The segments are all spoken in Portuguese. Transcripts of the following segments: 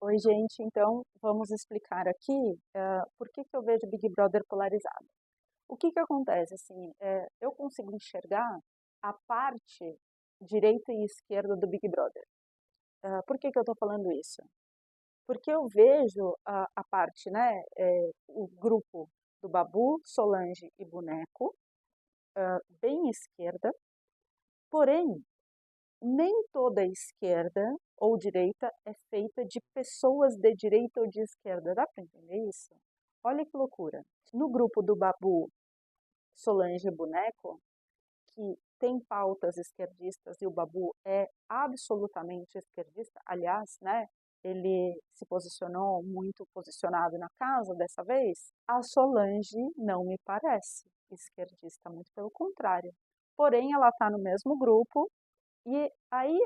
Oi, gente. Então, vamos explicar aqui por que que eu vejo Big Brother polarizado. O que que acontece? Assim, eu consigo enxergar a parte direita e esquerda do Big Brother. Por que que eu estou falando isso? Porque eu vejo a parte, né, o grupo do Babu, Solange e Boneco, bem esquerda, porém, nem toda esquerda ou direita é feita de pessoas de direita ou de esquerda. Dá para entender isso? Olha que loucura. No grupo do Babu, Solange e Boneco, que tem pautas esquerdistas e o Babu é absolutamente esquerdista, aliás, né? Ele se posicionou muito posicionado na casa dessa vez. A Solange não me parece esquerdista, muito pelo contrário. Porém, ela está no mesmo grupo e aí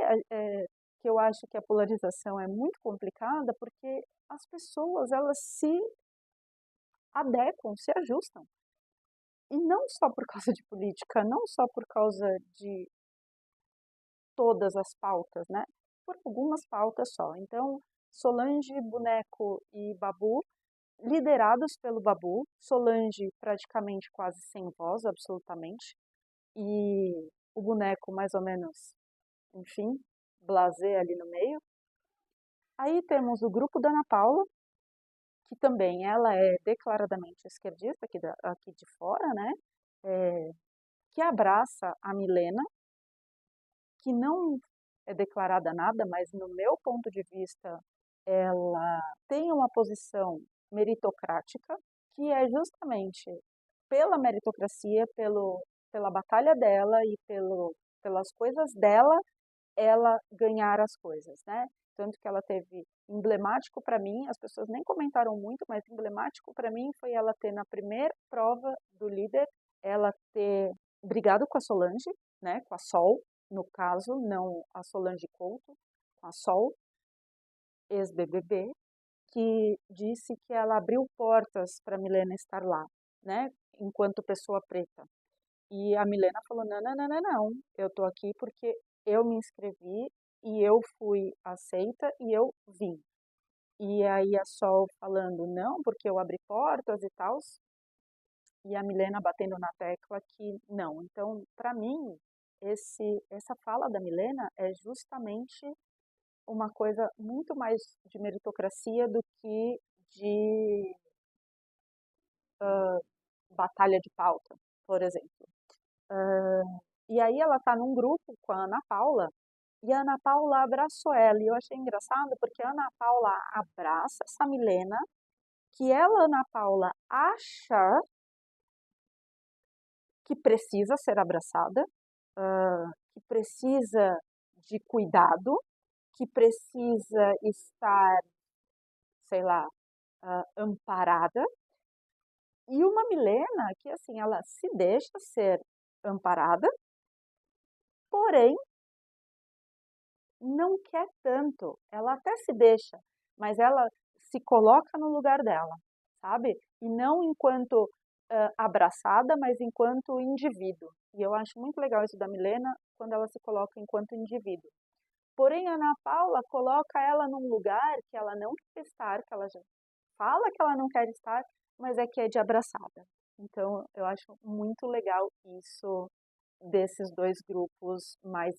que eu acho que a polarização é muito complicada, porque as pessoas elas se adequam, se ajustam. E não só por causa de política, não só por causa de todas as pautas, né? Por algumas pautas só. Então, Solange, Boneco e Babu, liderados pelo Babu, Solange praticamente quase sem voz, absolutamente, e o Boneco mais ou menos, enfim, blasé ali no meio. Aí temos o grupo da Ana Paula, que também ela é declaradamente esquerdista aqui de fora, né? É, que abraça a Milena, que não é declarada nada, mas no meu ponto de vista, ela tem uma posição meritocrática, que é justamente pela meritocracia, pela batalha dela e pelas coisas dela, ela ganhar as coisas, né? Tanto que ela teve emblemático para mim, as pessoas nem comentaram muito, mas emblemático para mim foi ela ter na primeira prova do líder, ela ter brigado com a Solange, né, com a Sol, no caso, não a Solange Couto, com a Sol, ex-BBB, que disse que ela abriu portas para Milena estar lá, né, enquanto pessoa preta. E a Milena falou: não, não, não, não, não, eu tô aqui porque eu me inscrevi e eu fui aceita e eu vim. E aí a Sol falando: não, porque eu abri portas e tal. E a Milena batendo na tecla que não. Então, para mim, essa fala da Milena é justamente uma coisa muito mais de meritocracia do que de batalha de pauta, por exemplo. E aí ela está num grupo com a Ana Paula, e a Ana Paula abraçou ela. E eu achei engraçado porque a Ana Paula abraça essa Milena, que ela, Ana Paula, acha que precisa ser abraçada, que precisa de cuidado, que precisa estar, sei lá, amparada. E uma Milena que, assim, ela se deixa ser amparada, porém não quer tanto. Ela até se deixa, mas ela se coloca no lugar dela, sabe? E não enquanto abraçada, mas enquanto indivíduo. E eu acho muito legal isso da Milena, quando ela se coloca enquanto indivíduo. Porém, a Ana Paula coloca ela num lugar que ela não quer estar, que ela já fala que ela não quer estar, mas é que é de abraçada. Então, eu acho muito legal isso desses dois grupos mais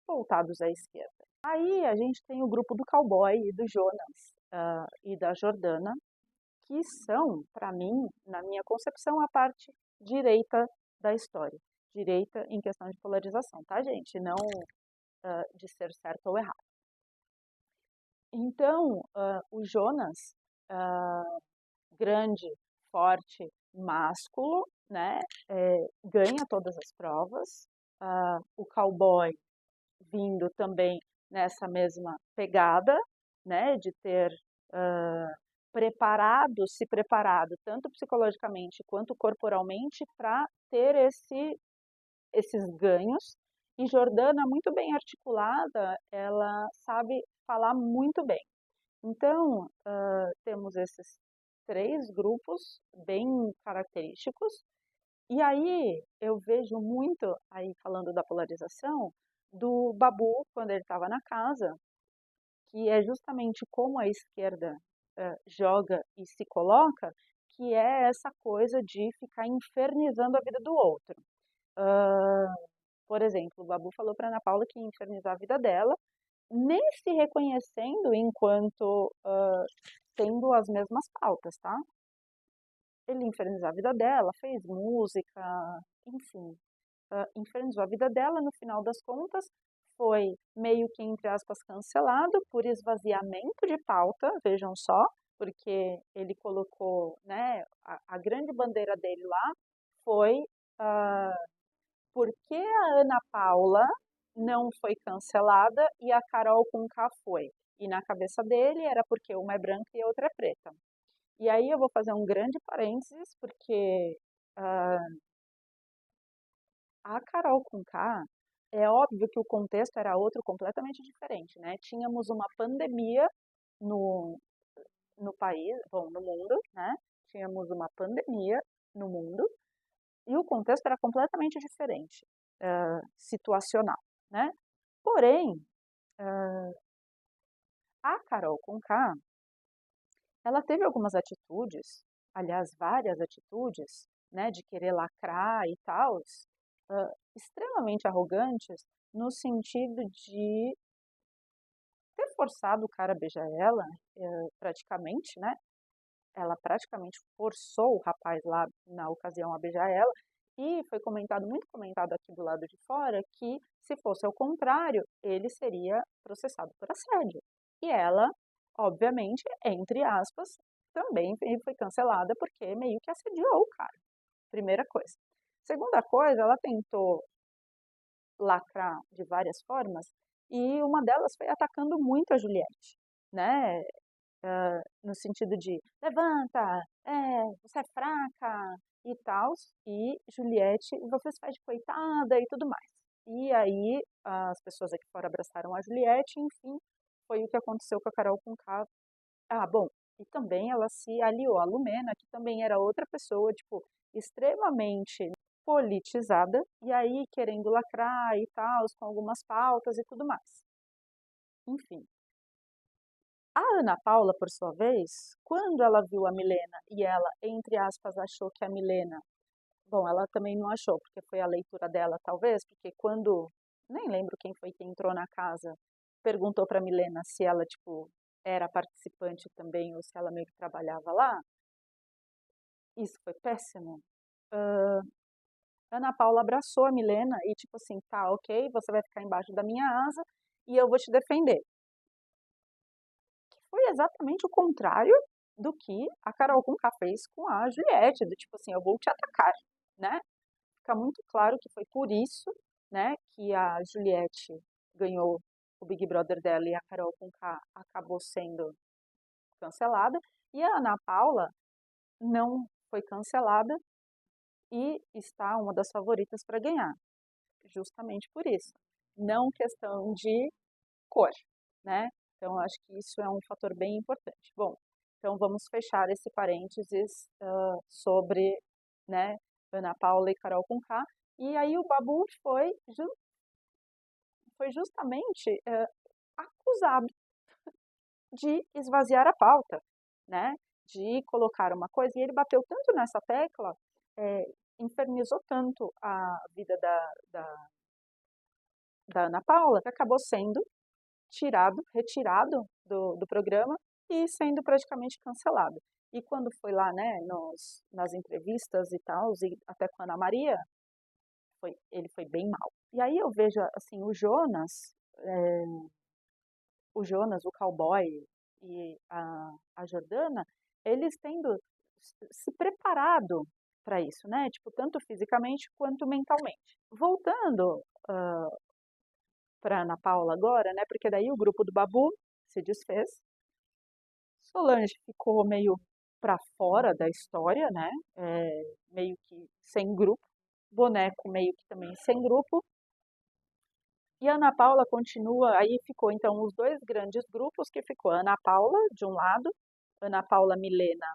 voltados à esquerda. Aí a gente tem o grupo do Cowboy e do Jonas e da Jordana, que são, para mim, na minha concepção, a parte direita da história. Direita em questão de polarização, tá, gente? Não de ser certo ou errado. Então, o Jonas, grande, forte, másculo, né, ganha todas as provas. O cowboy vindo também nessa mesma pegada, né, de ter se preparado tanto psicologicamente quanto corporalmente para ter esses ganhos. E Jordana, muito bem articulada, ela sabe falar muito bem. Então, temos esses três grupos bem característicos. E aí eu vejo muito, aí falando da polarização, do Babu, quando ele estava na casa, que é justamente como a esquerda joga e se coloca, que é essa coisa de ficar infernizando a vida do outro. Ah, por exemplo, o Babu falou para Ana Paula que ia infernizar a vida dela, nem se reconhecendo enquanto tendo as mesmas pautas, tá? Ele infernizou a vida dela, fez música, enfim, infernizou a vida dela, no final das contas, foi meio que, entre aspas, cancelado por esvaziamento de pauta, vejam só, porque ele colocou, né, a grande bandeira dele lá foi por que a Ana Paula não foi cancelada e a Carol Conká foi. E na cabeça dele era porque uma é branca e a outra é preta. E aí eu vou fazer um grande parênteses, porque a Carol Conká, é óbvio que o contexto era outro completamente diferente, né? Tínhamos uma pandemia no, no país, bom, no mundo, né? Tínhamos uma pandemia no mundo e o contexto era completamente diferente, situacional, né? Porém, a Carol Conká, ela teve algumas atitudes, aliás, várias atitudes, né, de querer lacrar e tal, extremamente arrogantes, no sentido de ter forçado o cara a beijar ela, praticamente, né? Ela praticamente forçou o rapaz lá na ocasião a beijar ela, e foi comentado, muito comentado aqui do lado de fora, que se fosse ao contrário, ele seria processado por assédio. E ela, obviamente, entre aspas, também foi cancelada porque meio que assediou o cara. Primeira coisa. Segunda coisa, ela tentou lacrar de várias formas e uma delas foi atacando muito a Juliette, né? No sentido de levanta, você é fraca e tal, e Juliette, você se faz de coitada e tudo mais. E aí as pessoas aqui fora abraçaram a Juliette, enfim, foi o que aconteceu com a Carol Conká. Ah, bom, e também ela se aliou à Lumena, que também era outra pessoa, tipo, extremamente politizada, e aí querendo lacrar e tal, com algumas pautas e tudo mais. Enfim, a Ana Paula, por sua vez, quando ela viu a Milena e ela, entre aspas, achou que a Milena, bom, ela também não achou, porque foi a leitura dela, talvez, porque quando, nem lembro quem foi que entrou na casa, perguntou para a Milena se ela, tipo, era participante também ou se ela meio que trabalhava lá, isso foi péssimo. Ana Paula abraçou a Milena e, tipo assim, tá, ok, você vai ficar embaixo da minha asa e eu vou te defender. Foi exatamente o contrário do que a Carol Conká fez com a Juliette, do tipo assim, eu vou te atacar, né? Fica muito claro que foi por isso, né, que a Juliette ganhou o Big Brother dela e a Carol Conká acabou sendo cancelada, e a Ana Paula não foi cancelada e está uma das favoritas para ganhar, justamente por isso. Não questão de cor, né? Então, acho que isso é um fator bem importante. Bom, então vamos fechar esse parênteses sobre, né, Ana Paula e Carol Conká. E aí o Babu foi justamente acusado de esvaziar a pauta, né? De colocar uma coisa, e ele bateu tanto nessa tecla, infernizou tanto a vida da Ana Paula, que acabou sendo retirado do programa e sendo praticamente cancelado. E quando foi lá, né, nas entrevistas e tal, e até com a Ana Maria, ele foi bem mal. E aí eu vejo, assim, o cowboy e a Jordana, eles tendo se preparado para isso, né? Tipo, tanto fisicamente quanto mentalmente. Voltando para Ana Paula agora, né? Porque daí o grupo do Babu se desfez. Solange ficou meio para fora da história, né? Meio que sem grupo. Boneco meio que também sem grupo. E a Ana Paula continua, aí ficou então os dois grandes grupos, que ficou a Ana Paula, de um lado, Ana Paula Milena,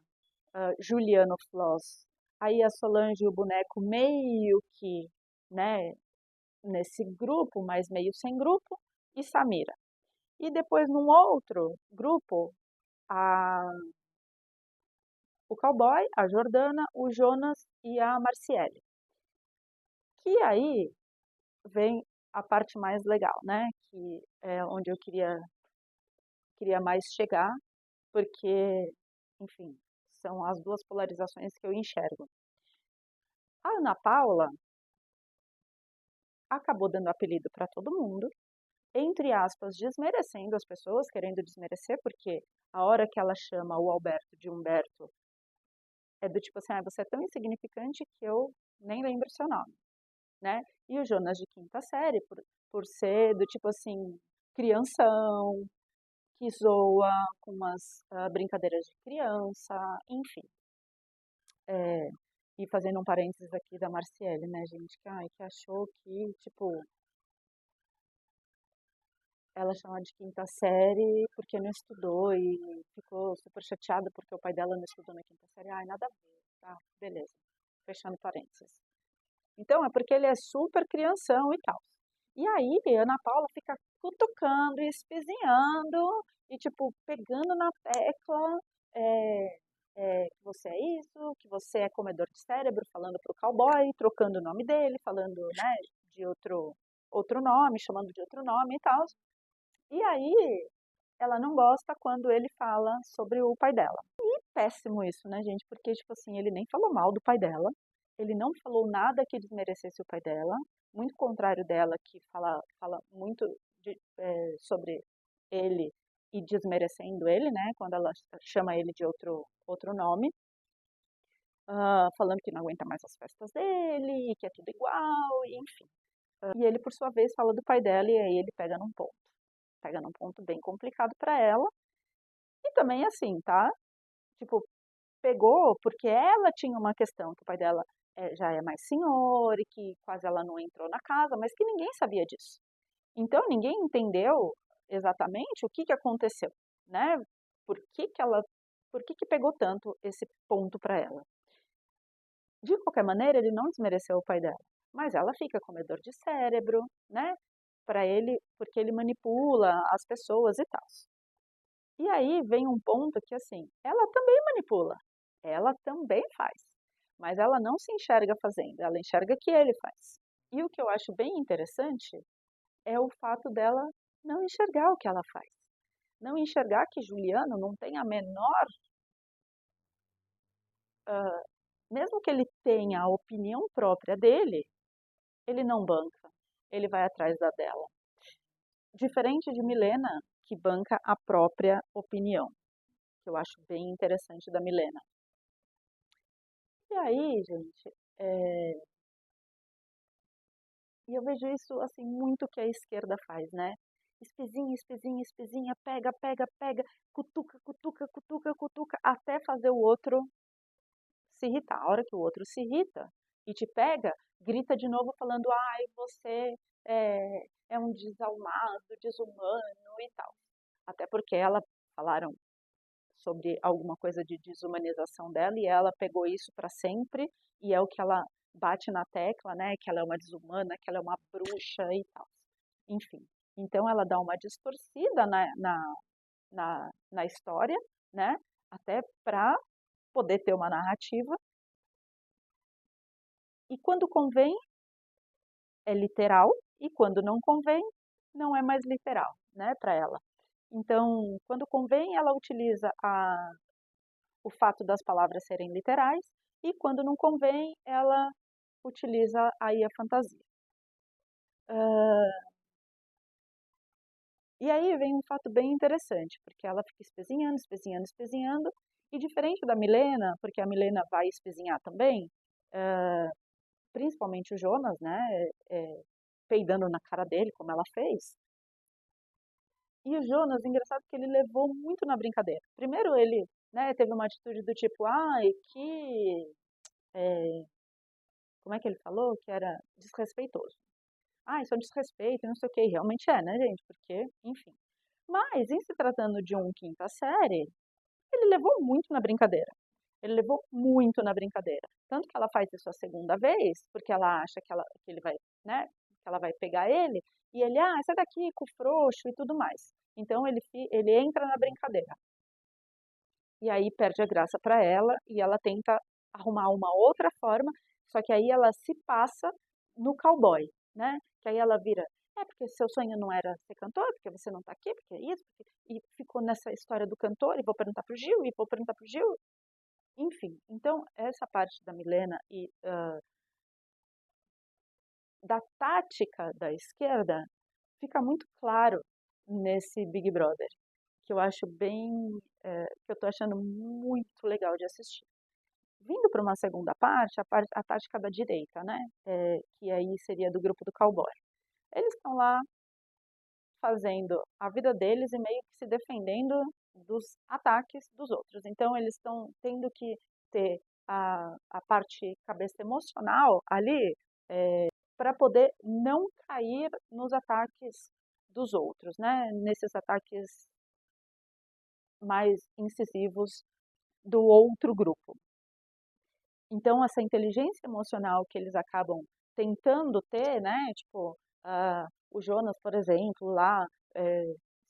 Juliano Floss, aí a Solange e o boneco meio que, né, nesse grupo, mas meio sem grupo, e Samira. E depois, num outro grupo, a, o cowboy, a Jordana, o Jonas e a Marciele. Que aí vem a parte mais legal, né? Que é onde eu queria mais chegar, porque, enfim, são as duas polarizações que eu enxergo. A Ana Paula acabou dando apelido para todo mundo, entre aspas, desmerecendo as pessoas, querendo desmerecer, porque a hora que ela chama o Alberto de Humberto, é do tipo assim, ah, você é tão insignificante que eu nem lembro seu nome, né? E o Jonas de quinta série, por ser do tipo assim, crianção, que zoa com umas brincadeiras de criança, enfim. É, e fazendo um parênteses aqui da Marciele, né, gente, que, ai, que achou que, tipo, ela chama de quinta série porque não estudou e ficou super chateada porque o pai dela não estudou na quinta série. Ai, nada a ver, tá? Beleza. Fechando parênteses. Então, é porque ele é super crianção e tal. E aí, a Ana Paula fica cutucando e espezinhando e, tipo, pegando na tecla que você é isso, que você é comedor de cérebro, falando pro cowboy, trocando o nome dele, falando, né, de outro nome, chamando de outro nome e tal. E aí, ela não gosta quando ele fala sobre o pai dela. E péssimo isso, né, gente? Porque, tipo assim, ele nem falou mal do pai dela, ele não falou nada que desmerecesse o pai dela, muito contrário dela, que fala muito sobre ele e desmerecendo ele, né, quando ela chama ele de outro nome, falando que não aguenta mais as festas dele, que é tudo igual, e enfim. E ele, por sua vez, fala do pai dela e aí ele pega num ponto bem complicado para ela. E também assim, tá? Tipo, pegou porque ela tinha uma questão que o pai dela já é mais senhor e que quase ela não entrou na casa, mas que ninguém sabia disso. Então ninguém entendeu exatamente o que que aconteceu, né? Por que que pegou tanto esse ponto para ela? De qualquer maneira, ele não desmereceu o pai dela, mas ela fica comedor de cérebro, né? Para ele, porque ele manipula as pessoas e tal. E aí vem um ponto que, assim, ela também manipula, ela também faz, mas ela não se enxerga fazendo, ela enxerga que ele faz. E o que eu acho bem interessante é o fato dela não enxergar o que ela faz. Não enxergar que Juliano não tem a menor. Mesmo que ele tenha a opinião própria dele, ele não banca, ele vai atrás da dela. Diferente de Milena, que banca a própria opinião, que eu acho bem interessante da Milena. E aí, gente, e eu vejo isso assim muito que a esquerda faz, né? Espezinha, espezinha, espezinha, pega, pega, pega, cutuca, cutuca, cutuca, cutuca, até fazer o outro se irritar. A hora que o outro se irrita e te pega, grita de novo falando, ai, você é um desalmado, desumano e tal. Até porque ela falaram sobre alguma coisa de desumanização dela e ela pegou isso para sempre e é o que ela bate na tecla, né? Que ela é uma desumana, que ela é uma bruxa e tal. Enfim, então ela dá uma distorcida na história, né? Até para poder ter uma narrativa. E quando convém, é literal, e quando não convém, não é mais literal, né, para ela. Então, quando convém, ela utiliza o fato das palavras serem literais, e quando não convém, ela utiliza aí a fantasia. E aí vem um fato bem interessante, porque ela fica espezinhando, espezinhando, espezinhando, e diferente da Milena, porque a Milena vai espezinhar também, principalmente o Jonas, né, peidando na cara dele, como ela fez. E o Jonas, engraçado que ele levou muito na brincadeira. Primeiro ele, né, teve uma atitude do tipo, ai, é, como é que ele falou? Que era desrespeitoso. Ah, isso é um desrespeito, não sei o que, realmente é, né, gente? Porque, enfim. Mas, em se tratando de um quinta série, ele levou muito na brincadeira. Ele levou muito na brincadeira. Tanto que ela faz isso a segunda vez, porque ela acha que ele vai, né, que ela vai pegar ele, e ele, sai daqui com o frouxo e tudo mais. Então ele entra na brincadeira. E aí perde a graça para ela e ela tenta arrumar uma outra forma, só que aí ela se passa no cowboy, né? Que aí ela vira, porque seu sonho não era ser cantor, porque você não tá aqui, porque é isso, e ficou nessa história do cantor, e vou perguntar pro Gil, e vou perguntar pro Gil, enfim. Então, essa parte da Milena e da tática da esquerda fica muito claro nesse Big Brother, que eu acho que eu tô achando muito legal de assistir. Vindo para uma segunda parte, a tática da direita, né? Que aí seria do grupo do cowboy. Eles estão lá fazendo a vida deles e meio que se defendendo dos ataques dos outros. Então, eles estão tendo que ter a parte cabeça emocional ali para poder não cair nos ataques dos outros, né? Nesses ataques mais incisivos do outro grupo. Então, essa inteligência emocional que eles acabam tentando ter, né? Tipo, o Jonas, por exemplo, lá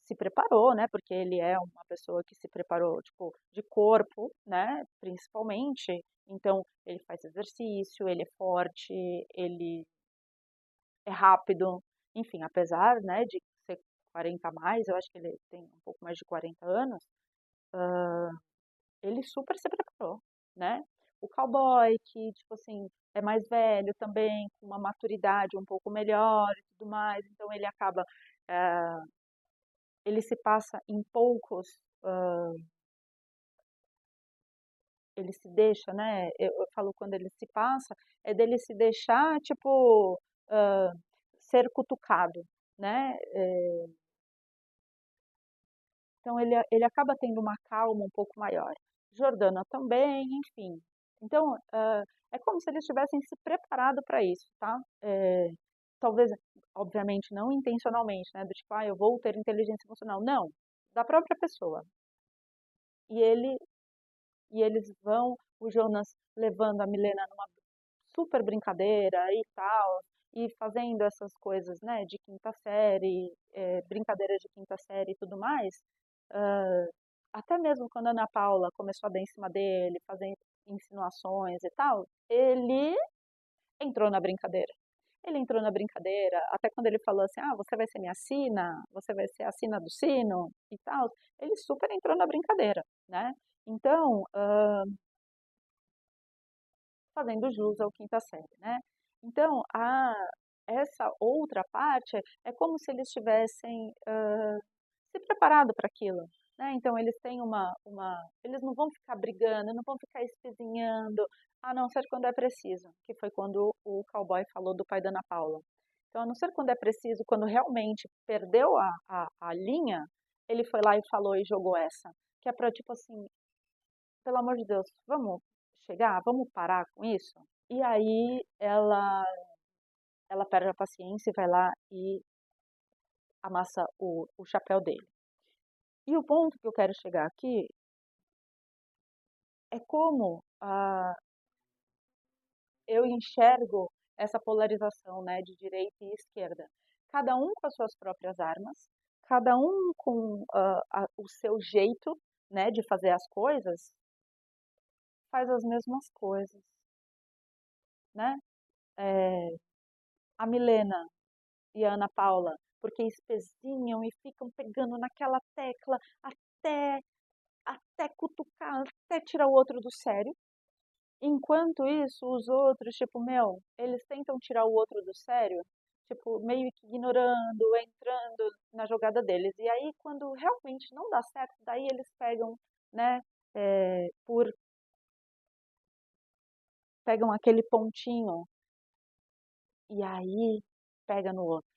se preparou, né? Porque ele é uma pessoa que se preparou, tipo, de corpo, né? Principalmente. Então, ele faz exercício, ele é forte, ele é rápido. Enfim, apesar, né, de ser 40 a mais, eu acho que ele tem um pouco mais de 40 anos, ele super se preparou, né? O cowboy, que, tipo assim, é mais velho também, com uma maturidade um pouco melhor e tudo mais, então ele acaba, eh, ele se passa em poucos, ele se deixa, né? Eu falo quando ele se passa, é dele se deixar, tipo, ser cutucado, né? Então ele acaba tendo uma calma um pouco maior. Jordana também, enfim. Então, é como se eles tivessem se preparado para isso, tá? Talvez, obviamente, não intencionalmente, né? Do tipo, eu vou ter inteligência emocional. Não, da própria pessoa. E ele e eles vão, o Jonas levando a Milena numa super brincadeira e tal, e fazendo essas coisas, né, de quinta série, brincadeiras de quinta série e tudo mais. ah, Até mesmo quando a Ana Paula começou a dar em cima dele, fazendo insinuações e tal, ele entrou na brincadeira. Ele entrou na brincadeira, até quando ele falou assim, você vai ser minha sina, você vai ser a sina do sino e tal, ele super entrou na brincadeira, né? Então, fazendo jus ao quinta série, né? Então, essa outra parte é como se eles tivessem se preparado para aquilo, né? Então, eles têm eles não vão ficar brigando, não vão ficar espezinhando, a não ser quando é preciso, que foi quando o cowboy falou do pai da Ana Paula. Então, a não ser quando é preciso, quando realmente perdeu a linha, ele foi lá e falou e jogou essa. Que é para, tipo assim, pelo amor de Deus, vamos chegar, vamos parar com isso? E aí ela perde a paciência e vai lá e amassa o chapéu dele. E o ponto que eu quero chegar aqui é como eu enxergo essa polarização, né, de direita e esquerda. Cada um com as suas próprias armas, cada um com o seu jeito, né, de fazer as coisas, faz as mesmas coisas, né? É, a Milena e a Ana Paula, porque espezinham e ficam pegando naquela tecla até, até cutucar, até tirar o outro do sério. Enquanto isso, os outros, tipo, eles tentam tirar o outro do sério, tipo, meio que ignorando, entrando na jogada deles. E aí, quando realmente não dá certo, daí eles pegam, né, pegam aquele pontinho e aí pega no outro.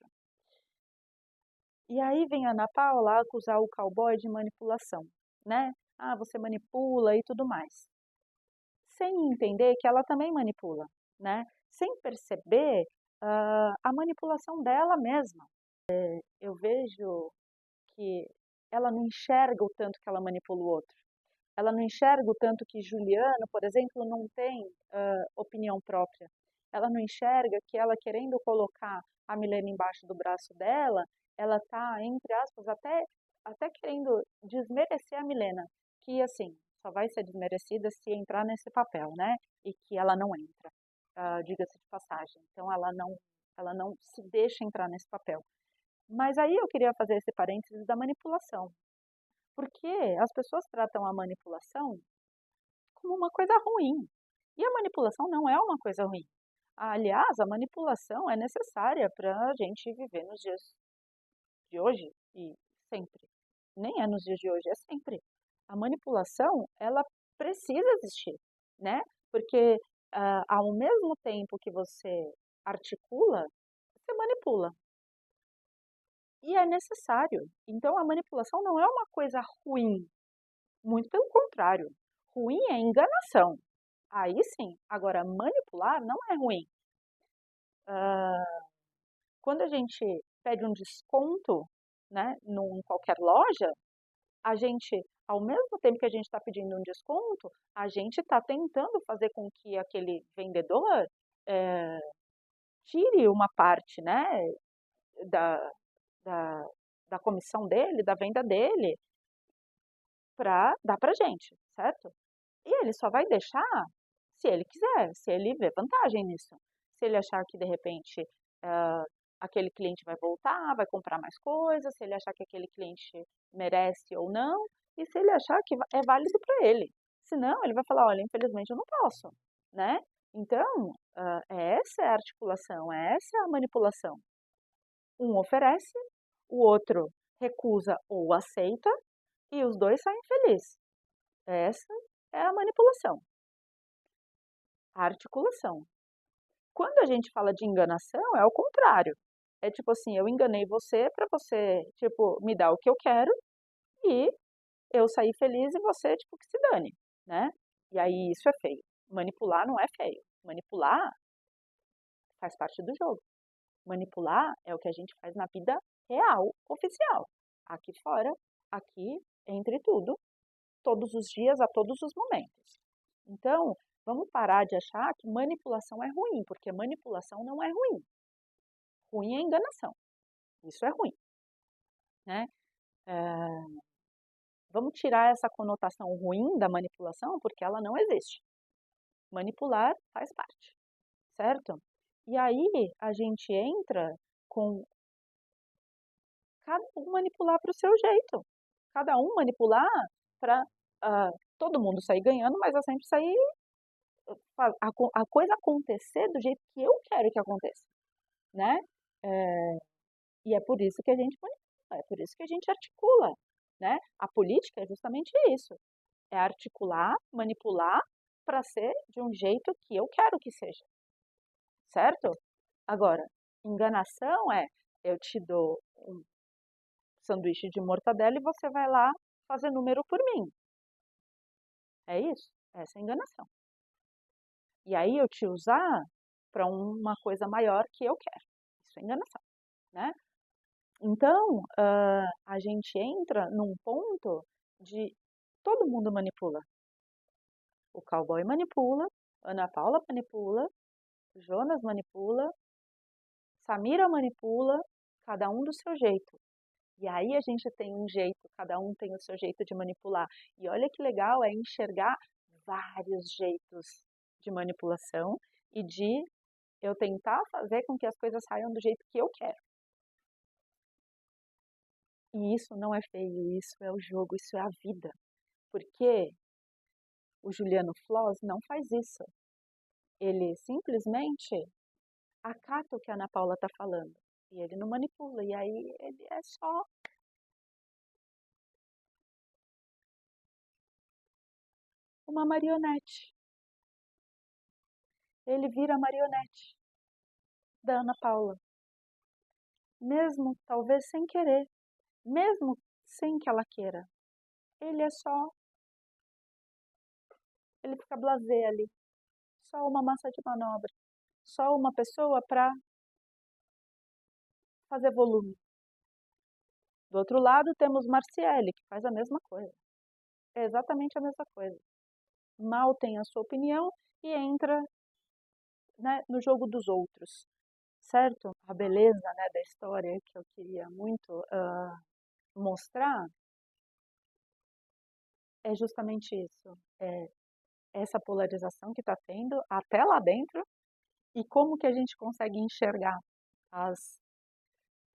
E aí vem a Ana Paula acusar o cowboy de manipulação, né? Você manipula e tudo mais. Sem entender que ela também manipula, né? Sem perceber a manipulação dela mesma. Eu vejo que ela não enxerga o tanto que ela manipula o outro. Ela não enxerga o tanto que Juliano, por exemplo, não tem opinião própria. Ela não enxerga que ela querendo colocar a Milena embaixo do braço dela, ela está, entre aspas, até até querendo desmerecer a Milena, que assim, só vai ser desmerecida se entrar nesse papel, né? E que ela não entra, diga-se de passagem. Então ela não se deixa entrar nesse papel. Mas aí eu queria fazer esse parênteses da manipulação, porque as pessoas tratam a manipulação como uma coisa ruim. E a manipulação não é uma coisa ruim. Aliás, a manipulação é necessária para a gente viver nos dias de hoje e sempre. Nem é nos dias de hoje, é sempre. A manipulação, ela precisa existir, né? Porque ao mesmo tempo que você articula, você manipula. E é necessário. Então, a manipulação não é uma coisa ruim. Muito pelo contrário. Ruim é enganação. Aí sim. Agora, manipular não é ruim. Quando a gente pede um desconto, né, em qualquer loja, a gente, ao mesmo tempo que a gente está pedindo um desconto, a gente está tentando fazer com que aquele vendedor eh, tire uma parte, né, da, da, da comissão dele, da venda dele, para dar para a gente, certo? E ele só vai deixar se ele quiser, se ele vê vantagem nisso. Se ele achar que, de repente, ah, aquele cliente vai voltar, vai comprar mais coisas, se ele achar que aquele cliente merece ou não, e se ele achar que é válido para ele. Senão, ele vai falar, olha, infelizmente eu não posso, né? Então, essa é a articulação, essa é a manipulação. Um oferece, o outro recusa ou aceita, e os dois saem felizes. Essa é a manipulação, a articulação. Quando a gente fala de enganação, é o contrário. É tipo assim, eu enganei você para você, tipo, me dar o que eu quero e eu sair feliz e você, tipo, que se dane, né? E aí isso é feio. Manipular não é feio. Manipular faz parte do jogo. Manipular é o que a gente faz na vida real, oficial. Aqui fora, aqui, entre tudo, todos os dias, a todos os momentos. Então, vamos parar de achar que manipulação é ruim, porque manipulação não é ruim. Ruim é enganação. Isso é ruim, né? Vamos tirar essa conotação ruim da manipulação, porque ela não existe. Manipular faz parte, certo? E aí a gente entra com cada um manipular para o seu jeito. Cada um manipular para todo mundo sair ganhando, mas eu sempre sair a coisa acontecer do jeito que eu quero que aconteça, né? É, e é por isso que a gente manipula, é por isso que a gente articula, né? A política é justamente isso, é articular, manipular para ser de um jeito que eu quero que seja, certo? Agora, enganação é eu te dou um sanduíche de mortadela e você vai lá fazer número por mim. É isso? Essa é a enganação. E aí eu te usar para uma coisa maior que eu quero. Isso é enganação, né? Então, a gente entra num ponto de todo mundo manipula. O cowboy manipula, Ana Paula manipula, Jonas manipula, Samira manipula, cada um do seu jeito. E aí a gente tem um jeito, cada um tem o seu jeito de manipular. E olha que legal é enxergar vários jeitos de manipulação e de eu tentar fazer com que as coisas saiam do jeito que eu quero. E isso não é feio, isso é o jogo, isso é a vida. Porque o Juliano Floss não faz isso. Ele simplesmente acata o que a Ana Paula está falando. E ele não manipula. E aí ele é só uma marionete. Ele vira a marionete da Ana Paula. Mesmo talvez sem querer. Mesmo sem que ela queira. Ele é só. Ele fica blasé ali. Só uma massa de manobra. Só uma pessoa para fazer volume. Do outro lado temos Marciele, que faz a mesma coisa. É exatamente a mesma coisa. Mal tem a sua opinião e entra, né, no jogo dos outros, certo? A beleza, né, da história que eu queria muito mostrar é justamente isso, essa polarização que está tendo até lá dentro e como que a gente consegue enxergar as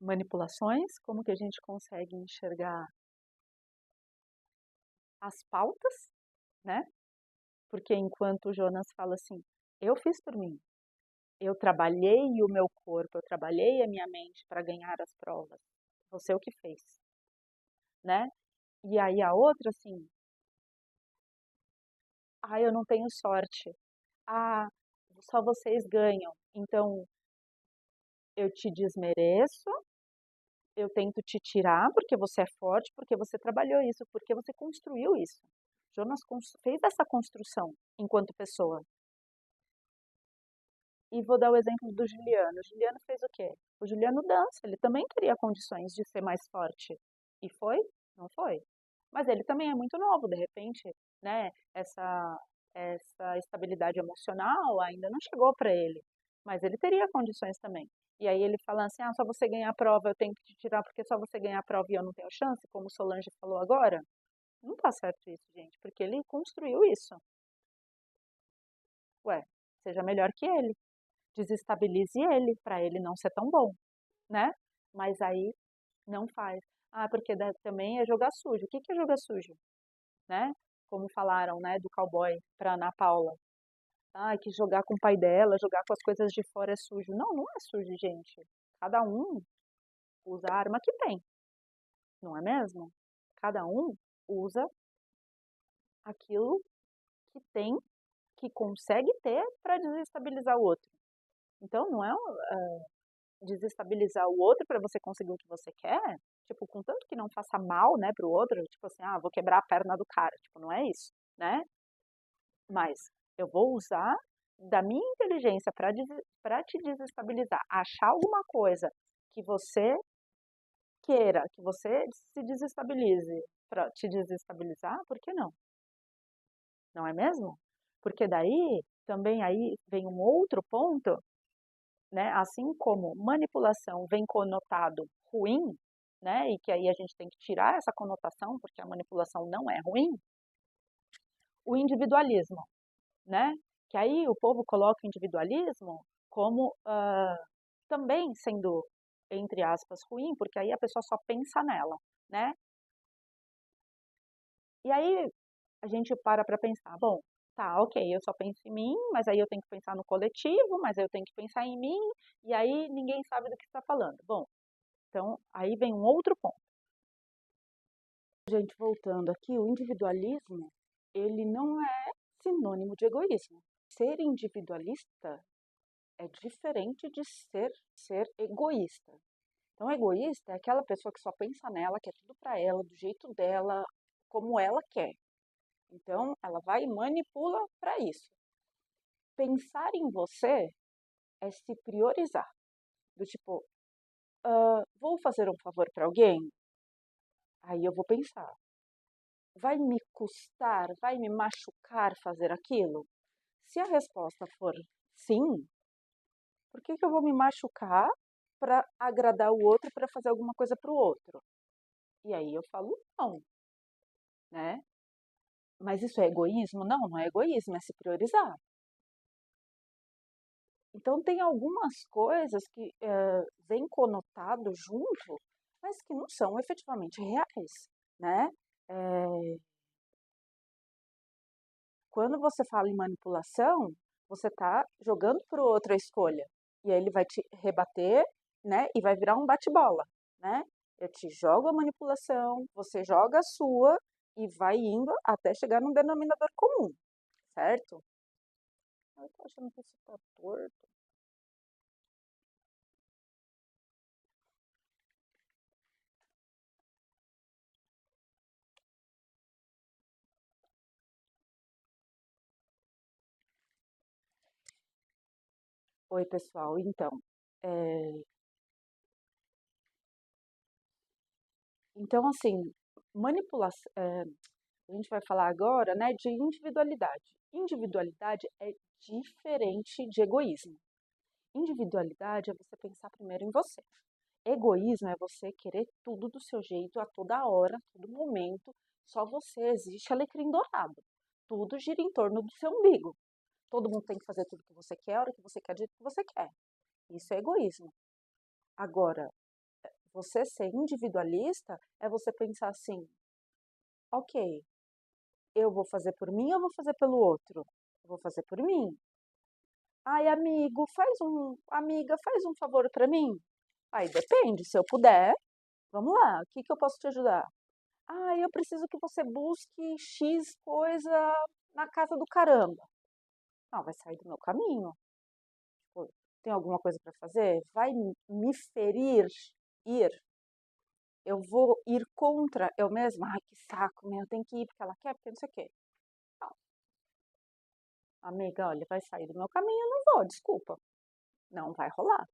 manipulações, como que a gente consegue enxergar as pautas, né? Porque enquanto o Jonas fala assim, eu fiz por mim, eu trabalhei o meu corpo, eu trabalhei a minha mente para ganhar as provas, você o que fez, né? E aí a outra assim, eu não tenho sorte, ah, só vocês ganham, então eu te desmereço, eu tento te tirar porque você é forte, porque você trabalhou isso, porque você construiu isso. Jonas fez essa construção enquanto pessoa. E vou dar o exemplo do Juliano. O Juliano fez o quê? O Juliano dança, ele também teria condições de ser mais forte. E foi? Não foi. Mas ele também é muito novo, de repente, né? Essa estabilidade emocional ainda não chegou para ele. Mas ele teria condições também. E aí ele fala assim, só você ganhar a prova, eu tenho que te tirar porque só você ganhar a prova e eu não tenho chance, como o Solange falou agora. Não tá certo isso, gente, porque ele construiu isso. Ué, seja melhor que ele. Desestabilize ele, para ele não ser tão bom, né? Mas aí não faz. Porque também é jogar sujo. O que que é jogar sujo? Né? Como falaram, né, do cowboy para Ana Paula. Que jogar com o pai dela, jogar com as coisas de fora é sujo. Não, não é sujo, gente. Cada um usa a arma que tem, não é mesmo? Cada um usa aquilo que tem, que consegue ter para desestabilizar o outro. Então, não é desestabilizar o outro para você conseguir o que você quer, tipo, contanto que não faça mal, né, pro outro, tipo assim, vou quebrar a perna do cara, tipo, não é isso, né? Mas eu vou usar da minha inteligência para te desestabilizar, achar alguma coisa que você queira, que você se desestabilize para te desestabilizar, por que não? Não é mesmo? Porque daí também aí vem um outro ponto, né? Assim como manipulação vem conotado ruim, né? E que aí a gente tem que tirar essa conotação, porque a manipulação não é ruim, o individualismo, né? Que aí o povo coloca o individualismo como também sendo, entre aspas, ruim, porque aí a pessoa só pensa nela, né? E aí a gente para pensar, bom, tá, ok, eu só penso em mim, mas aí eu tenho que pensar no coletivo, mas aí eu tenho que pensar em mim, e aí ninguém sabe do que está falando. Bom, então aí vem um outro ponto. Gente, voltando aqui, o individualismo, ele não é sinônimo de egoísmo. Ser individualista é diferente de ser egoísta. Então, egoísta é aquela pessoa que só pensa nela, quer tudo para ela, do jeito dela, como ela quer. Então, ela vai e manipula para isso. Pensar em você é se priorizar. Do tipo, vou fazer um favor para alguém? Aí eu vou pensar. Vai me custar, vai me machucar fazer aquilo? Se a resposta for sim, por que eu vou me machucar para agradar o outro, para fazer alguma coisa para o outro? E aí eu falo não, né? Mas isso é egoísmo? Não, não é egoísmo, é se priorizar. Então tem algumas coisas que vêm conotado junto, mas que não são efetivamente reais, né? Quando você fala em manipulação, você está jogando para o outro a escolha. E aí ele vai te rebater, né? E vai virar um bate-bola, né? Eu te jogo a manipulação, você joga a sua e vai indo até chegar num denominador comum, certo? Eu tô achando que isso tá torto. Oi, pessoal. Então assim, manipulação, a gente vai falar agora, né, de individualidade. Individualidade é diferente de egoísmo. Individualidade é você pensar primeiro em você. Egoísmo é você querer tudo do seu jeito a toda hora, a todo momento. Só você existe alecrim dourado. Tudo gira em torno do seu umbigo. Todo mundo tem que fazer tudo que você quer, a hora que você quer, do jeito que você quer. Isso é egoísmo. Agora, você ser individualista é você pensar assim, ok, eu vou fazer por mim ou eu vou fazer pelo outro? Eu vou fazer por mim. Ai, amiga, faz um favor pra mim. Aí depende, se eu puder, vamos lá, o que que eu posso te ajudar? Ah, eu preciso que você busque X coisa na casa do caramba. Não, vai sair do meu caminho. Tipo, tem alguma coisa para fazer? Vai me ferir ir? Eu vou ir contra eu mesma? Ai, que saco, meu, eu tenho que ir porque ela quer, porque não sei o quê. Não, amiga, olha, vai sair do meu caminho, eu não vou, desculpa. Não vai rolar.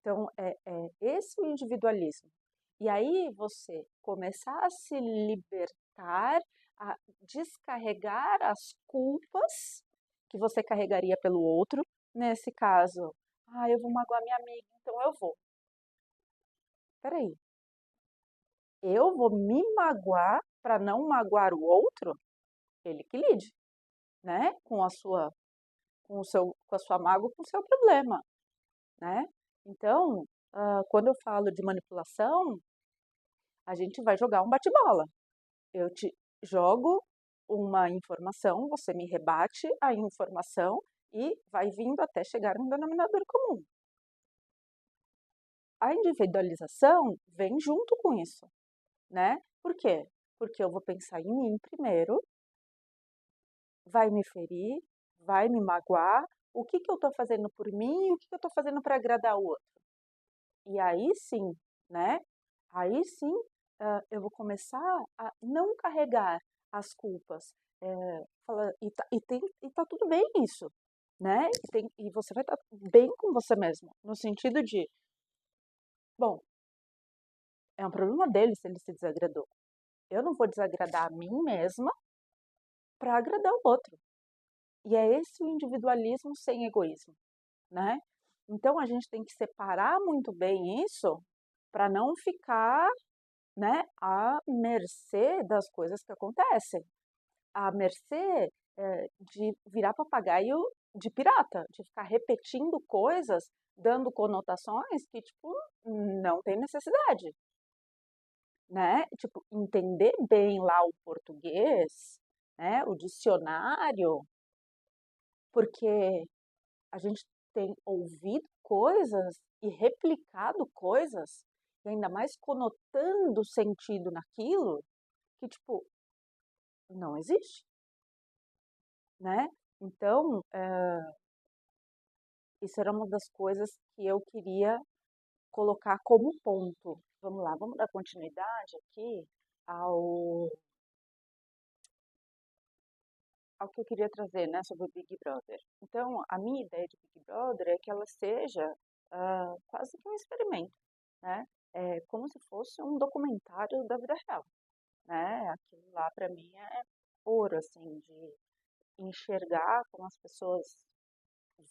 Então, é esse o individualismo. E aí você começar a se libertar, a descarregar as culpas que você carregaria pelo outro. Nesse caso, ah, eu vou magoar minha amiga, então eu vou. Peraí, eu vou me magoar para não magoar o outro? Ele que lide, né? Com a sua mágoa, com o seu problema, né? Então, quando eu falo de manipulação, a gente vai jogar um bate-bola. Eu te jogo uma informação, você me rebate a informação e vai vindo até chegar no denominador comum. A individualização vem junto com isso, né? Por quê? Porque eu vou pensar em mim primeiro, vai me ferir, vai me magoar, o que que eu estou fazendo por mim e o que que eu estou fazendo para agradar o outro. E aí sim, né? Aí sim, eu vou começar a não carregar as culpas. E tá tudo bem isso, né? E você vai estar bem com você mesmo, no sentido de, bom, é um problema dele se ele se desagradou. Eu não vou desagradar a mim mesma para agradar o outro. E é esse o individualismo sem egoísmo, né? Então a gente tem que separar muito bem isso para não ficar, né, à mercê das coisas que acontecem, à mercê de virar papagaio de pirata, de ficar repetindo coisas, dando conotações que, tipo, não tem necessidade, né? Tipo, entender bem lá o português, né, o dicionário, porque a gente tem ouvido coisas e replicado coisas, e ainda mais conotando sentido naquilo, que, tipo, não existe, né? Então, isso era uma das coisas que eu queria colocar como ponto. Vamos lá, vamos dar continuidade aqui ao, ao que eu queria trazer, né, sobre o Big Brother. Então, a minha ideia de Big Brother é que ela seja quase que um experimento, né? É como se fosse um documentário da vida real, né? Aquilo lá para mim é ouro, assim, de enxergar como as pessoas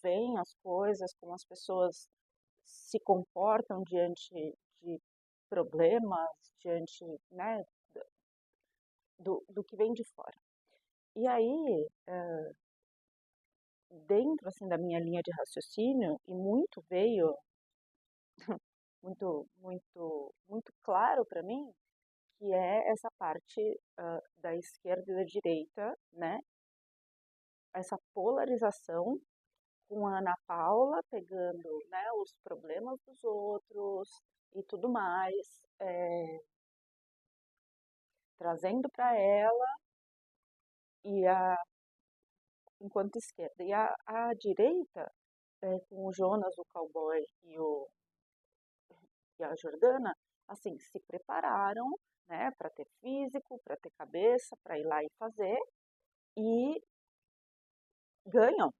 veem as coisas, como as pessoas se comportam diante de problemas, diante, né, do que vem de fora. E aí, dentro assim da minha linha de raciocínio, e muito veio muito claro para mim, que é essa parte da esquerda e da direita, né? Essa polarização com a Ana Paula pegando, né, os problemas dos outros e tudo mais, trazendo para ela e enquanto esquerda. E a direita, com o Jonas, o cowboy e a Jordana, assim, se prepararam, né, para ter físico, para ter cabeça, para ir lá e fazer, e ganham.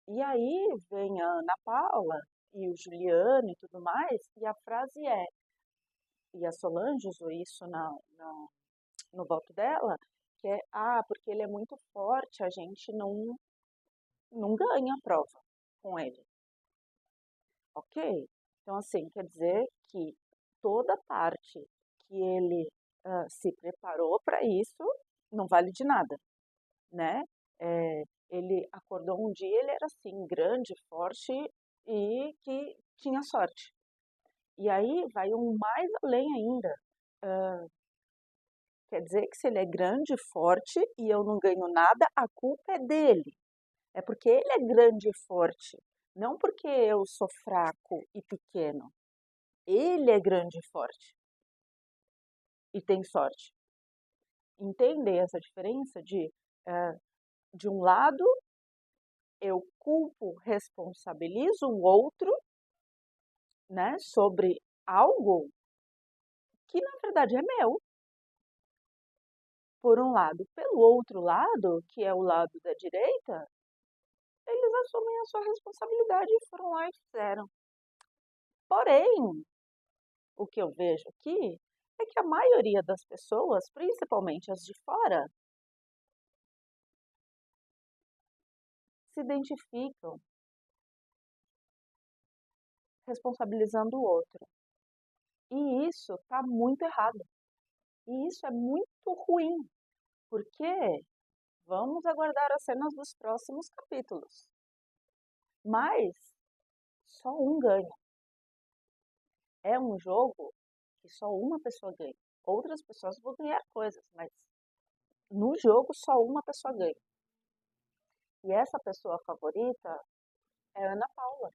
E aí vem a Ana Paula e o Juliano e tudo mais, e a frase é, e a Solange usou isso no voto dela, que é, porque ele é muito forte, a gente não ganha a prova com ele. Ok? Então, assim, quer dizer que toda parte que ele se preparou para isso não vale de nada, né? Ele acordou um dia, ele era assim, grande, forte e que tinha sorte. E aí vai um mais além ainda. Quer dizer que se ele é grande, forte e eu não ganho nada, a culpa é dele. É porque ele é grande e forte, não porque eu sou fraco e pequeno. Ele é grande e forte e tem sorte. Entendem essa diferença de um lado, eu culpo, responsabilizo o outro, né, sobre algo que na verdade é meu, por um lado. Pelo outro lado, que é o lado da direita, eles assumem a sua responsabilidade e foram lá e fizeram. Porém, o que eu vejo aqui é que a maioria das pessoas, principalmente as de fora, se identificam responsabilizando o outro. E isso está muito errado. E isso é muito ruim, porque vamos aguardar as cenas dos próximos capítulos. Mas só um ganha. É um jogo que só uma pessoa ganha. Outras pessoas vão ganhar coisas, mas no jogo só uma pessoa ganha. E essa pessoa favorita é a Ana Paula,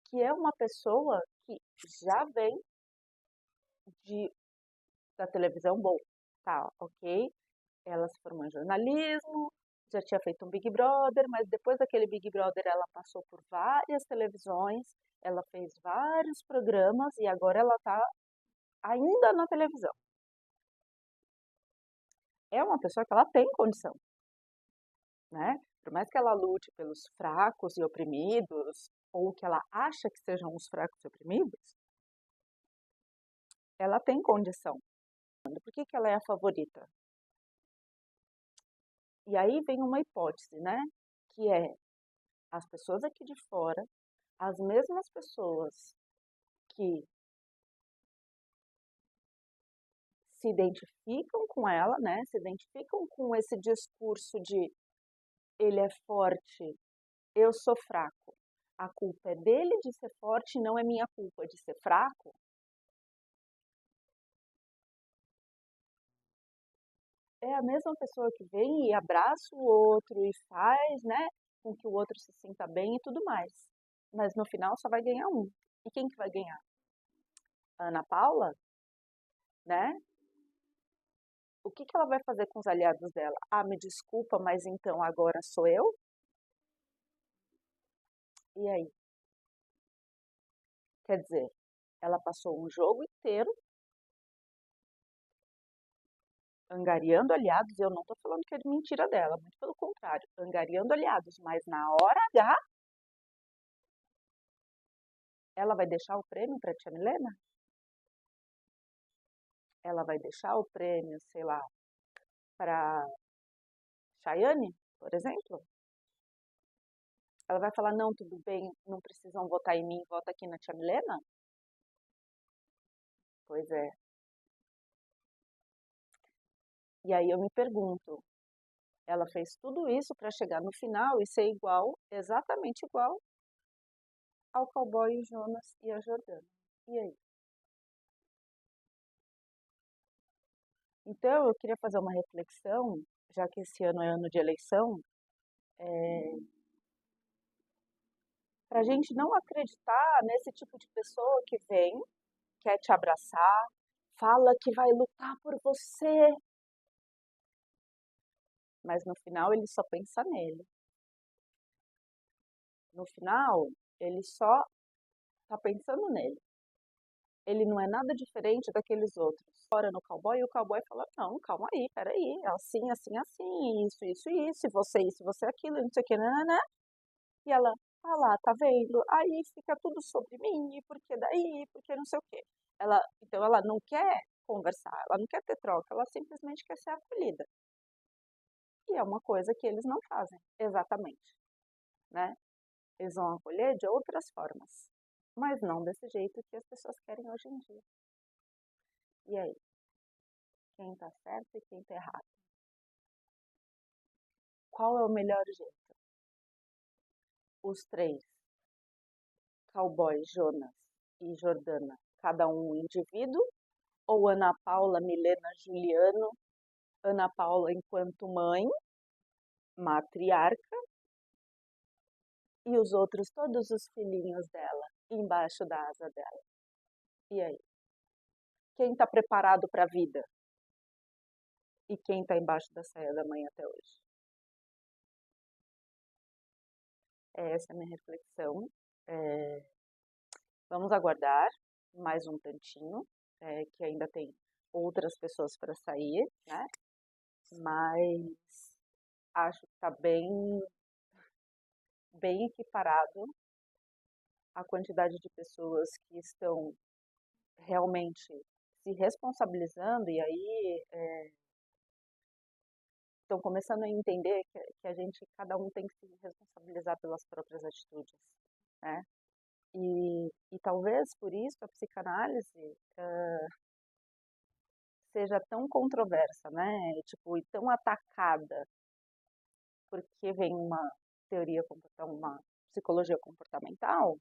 que é uma pessoa que já vem de, da televisão bom, tá, ok? Ela se formou em jornalismo, já tinha feito um Big Brother, mas depois daquele Big Brother ela passou por várias televisões, ela fez vários programas e agora ela está ainda na televisão. É uma pessoa que ela tem condição, né? Por mais que ela lute pelos fracos e oprimidos, ou que ela acha que sejam os fracos e oprimidos, ela tem condição. Por que ela é a favorita? E aí vem uma hipótese, né? Que é as pessoas aqui de fora, as mesmas pessoas que se identificam com ela, né? Se identificam com esse discurso de ele é forte, eu sou fraco. A culpa é dele de ser forte, não é minha culpa de ser fraco. É a mesma pessoa que vem e abraça o outro e faz, né, com que o outro se sinta bem e tudo mais. Mas no final só vai ganhar um. E quem que vai ganhar? A Ana Paula, né? O que que ela vai fazer com os aliados dela? Ah, me desculpa, mas então agora sou eu? E aí? Quer dizer, ela passou um jogo inteiro angariando aliados, e eu não estou falando que é de mentira dela, muito pelo contrário, angariando aliados, mas na hora H, ela vai deixar o prêmio para a Tia Milena? Ela vai deixar o prêmio, sei lá, para Chayane, por exemplo? Ela vai falar, não, tudo bem, não precisam votar em mim, vota aqui na Tia Milena? Pois é. E aí eu me pergunto, ela fez tudo isso para chegar no final e ser igual, exatamente igual ao cowboy, o Jonas e a Jordana. E aí? Então, eu queria fazer uma reflexão, já que esse ano é ano de eleição, para a gente não acreditar nesse tipo de pessoa que vem, quer te abraçar, fala que vai lutar por você, mas no final ele só pensa nele. No final, ele só está pensando nele. Ele não é nada diferente daqueles outros. Fora no cowboy, e o cowboy fala, não, calma aí, peraí, é assim, assim, assim, isso, e você aquilo, e não sei o que, né? E ela, ah lá, tá vendo? Aí fica tudo sobre mim, e por que daí, porque não sei o quê. Então ela não quer conversar, ela não quer ter troca, ela simplesmente quer ser acolhida. E é uma coisa que eles não fazem, exatamente, né? Eles vão acolher de outras formas. mas não desse jeito que as pessoas querem hoje em dia. E aí, quem tá certo e quem tá errado? Qual é o melhor jeito? Os três, Cowboy, Jonas e Jordana, cada um indivíduo? Ou Ana Paula, Milena, Juliano, Ana Paula enquanto mãe, matriarca, e os outros, todos os filhinhos dela, embaixo da asa dela? E aí? Quem está preparado para a vida? E quem está embaixo da saia da mãe até hoje? Essa é a minha reflexão. É, vamos aguardar mais um tantinho, que ainda tem outras pessoas para sair, né? Mas acho que está bem equiparado a quantidade de pessoas que estão realmente se responsabilizando e aí estão começando a entender que a gente, cada um tem que se responsabilizar pelas próprias atitudes, né? E talvez por isso a psicanálise seja tão controversa, né? Tipo, e tão atacada, porque vem uma teoria, uma psicologia comportamental,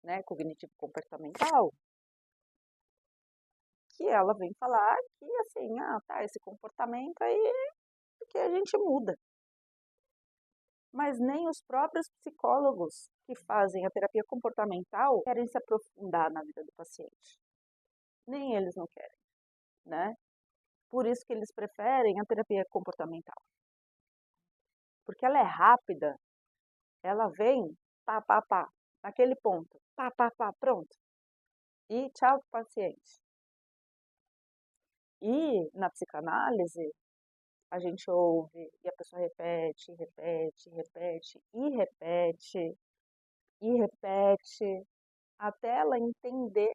né? Cognitivo-comportamental, que ela vem falar que, assim, tá, esse comportamento aí, porque a gente muda. Mas nem os próprios psicólogos que fazem a terapia comportamental querem se aprofundar na vida do paciente. Nem eles não querem, né? Por isso que eles preferem a terapia comportamental. Porque ela é rápida, ela vem, pá, pá, pá, naquele ponto, pá, pá, pá, pronto. E tchau, paciente. E na psicanálise, a gente ouve e a pessoa repete, repete, repete e repete e repete até ela entender,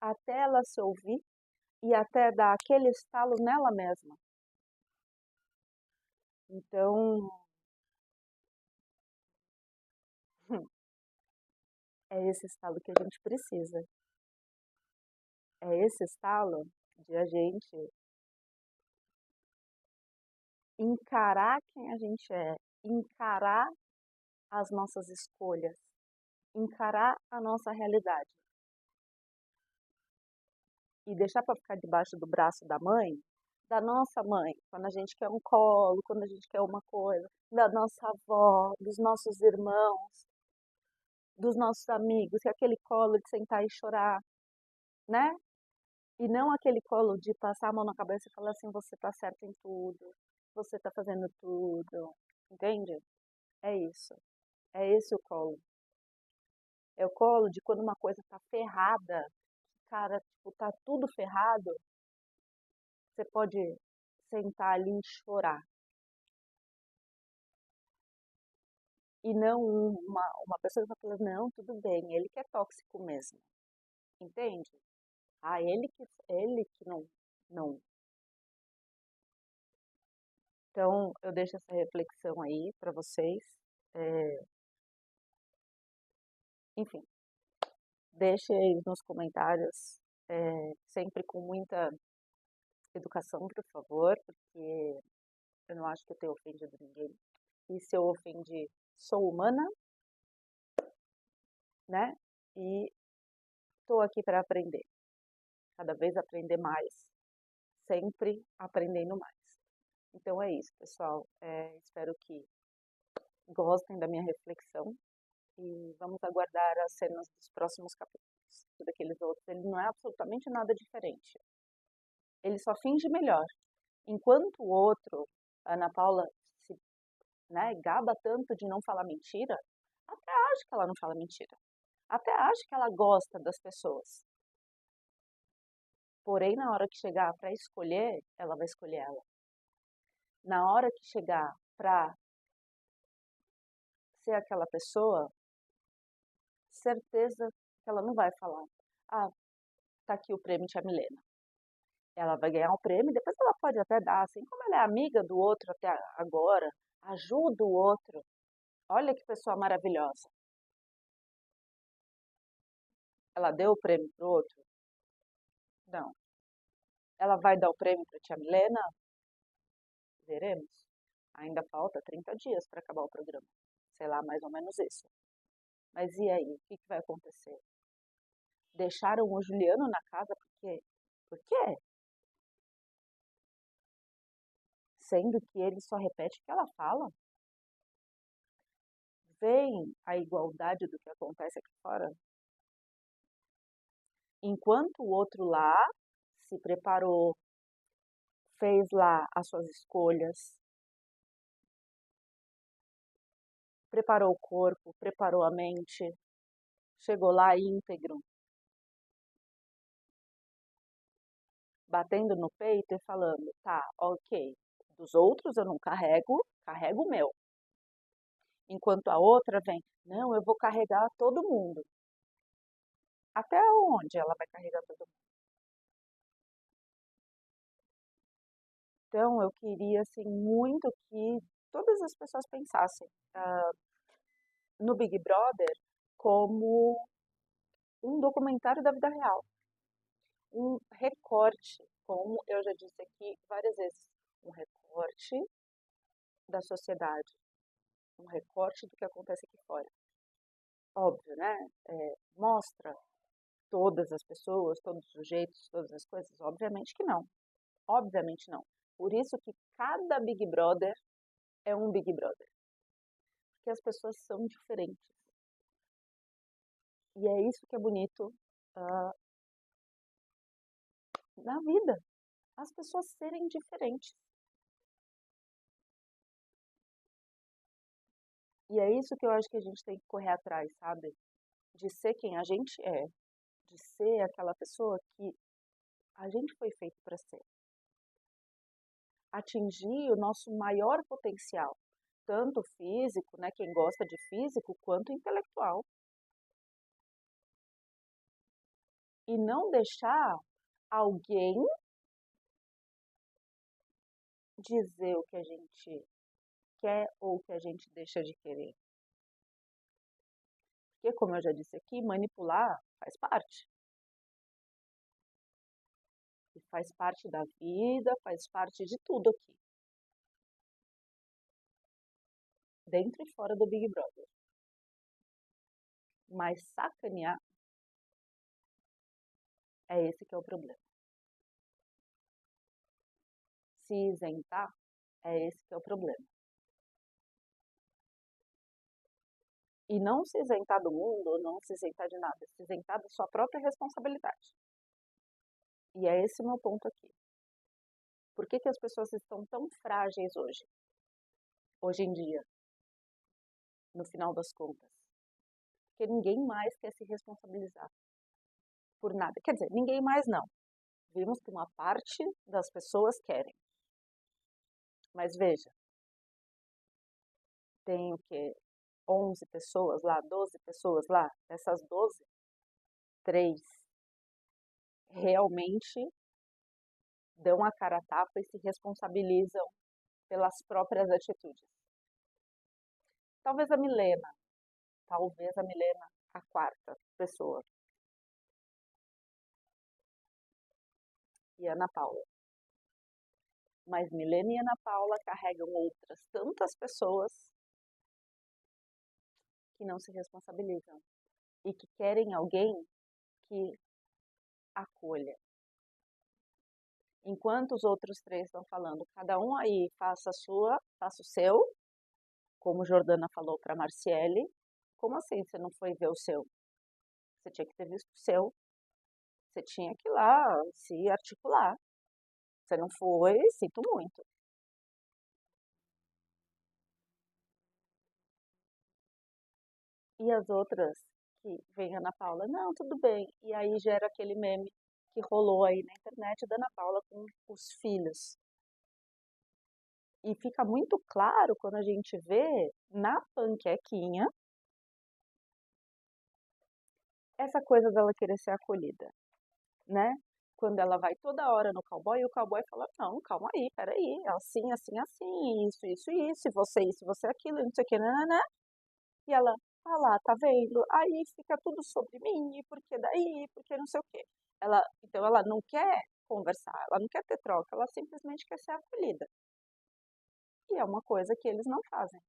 até ela se ouvir e até dar aquele estalo nela mesma. Então, é esse estalo que a gente precisa. É esse estalo de a gente encarar quem a gente é, encarar as nossas escolhas, encarar a nossa realidade. E deixar para ficar debaixo do braço da mãe, da nossa mãe, quando a gente quer um colo, quando a gente quer uma coisa, da nossa avó, dos nossos irmãos, dos nossos amigos, que é aquele colo de sentar e chorar, né? E não aquele colo de passar a mão na cabeça e falar assim, você tá certo em tudo, você tá fazendo tudo, entende? É isso. É esse o colo. É o colo de quando uma coisa tá ferrada, cara, tipo, tá tudo ferrado, você pode sentar ali e chorar. E não uma pessoa que vai falar, não, tudo bem, ele que é tóxico mesmo. Entende? Ele que não. Então, eu deixo essa reflexão aí para vocês. É, enfim, deixe aí nos comentários, sempre com muita educação, por favor, porque eu não acho que eu tenho ofendido ninguém. E se eu ofendi, sou humana, né? E estou aqui para aprender. Cada vez aprender mais, sempre aprendendo mais. Então é isso, pessoal. Espero que gostem da minha reflexão e vamos aguardar as cenas dos próximos capítulos. Daqueles outros, ele não é absolutamente nada diferente. Ele só finge melhor. Enquanto o outro, a Ana Paula, se, né, gaba tanto de não falar mentira, até acha que ela não fala mentira. Até acha que ela gosta das pessoas. Porém, na hora que chegar para escolher, ela vai escolher ela. Na hora que chegar para ser aquela pessoa, certeza que ela não vai falar. Ah, tá aqui o prêmio Tia Milena. Ela vai ganhar o prêmio, depois ela pode até dar, assim como ela é amiga do outro até agora, ajuda o outro. Olha que pessoa maravilhosa. Ela deu o prêmio pro outro? Não. Ela vai dar o prêmio pra tia Milena? Veremos. Ainda falta 30 dias para acabar o programa. Sei lá, mais ou menos isso. Mas e aí? O que que vai acontecer? Deixaram o Juliano na casa por quê? Por quê? Sendo que ele só repete o que ela fala. Vem a igualdade do que acontece aqui fora? Enquanto o outro lá se preparou, fez lá as suas escolhas, preparou o corpo, preparou a mente, chegou lá íntegro, batendo no peito e falando, tá, ok, dos outros eu não carrego, carrego o meu. Enquanto a outra vem, não, eu vou carregar todo mundo. Até onde ela vai carregar todo mundo? Então, eu queria, assim, muito que todas as pessoas pensassem no Big Brother como um documentário da vida real, um recorte, como eu já disse aqui várias vezes, um recorte da sociedade, um recorte do que acontece aqui fora. Óbvio, né? Mostra todas as pessoas, todos os sujeitos, todas as coisas? Obviamente que não. Obviamente não. Por isso que cada Big Brother é um Big Brother. Porque as pessoas são diferentes. E é isso que é bonito ah, na vida. As pessoas serem diferentes. E é isso que eu acho que a gente tem que correr atrás, sabe? De ser quem a gente é. De ser aquela pessoa que a gente foi feito para ser. Atingir o nosso maior potencial. Tanto físico, né? Quem gosta de físico, quanto intelectual. E não deixar alguém dizer o que a gente quer ou o que a gente deixa de querer. Porque, como eu já disse aqui, manipular faz parte. E faz parte da vida, faz parte de tudo aqui. Dentro e fora do Big Brother. Mas sacanear é esse que é o problema. Se isentar é esse que é o problema. E não se isentar do mundo, ou não se isentar de nada, se isentar da sua própria responsabilidade. E é esse o meu ponto aqui. Por que que as pessoas estão tão frágeis hoje em dia, no final das contas? Porque ninguém mais quer se responsabilizar por nada. Quer dizer, ninguém mais não. Vimos que uma parte das pessoas querem. Mas veja, tem o quê? 11 pessoas lá, 12 pessoas lá. Dessas 12, 3 realmente dão a cara a tapa e se responsabilizam pelas próprias atitudes. Talvez a Milena, a quarta pessoa, e a Ana Paula. Mas Milena e Ana Paula carregam outras tantas pessoas que não se responsabilizam e que querem alguém que acolha. Enquanto os outros 3 estão falando, cada um aí faça a sua, faça o seu, como Jordana falou para Marciele. Como assim você não foi ver o seu? Você tinha que ter visto o seu. Você tinha que ir lá se articular. Você não foi, sinto muito. E as outras que vem a Ana Paula, não, tudo bem. E aí gera aquele meme que rolou aí na internet da Ana Paula com os filhos. E fica muito claro quando a gente vê na panquequinha essa coisa dela querer ser acolhida, né? Quando ela vai toda hora no cowboy, e o cowboy fala, não, calma aí, peraí, é assim, assim, assim, isso, e você aquilo, não sei o que, né? E ela, Ah lá, tá vendo? Aí fica tudo sobre mim, e porque daí, porque não sei o quê. Então ela não quer conversar, ela não quer ter troca, ela simplesmente quer ser acolhida. E é uma coisa que eles não fazem.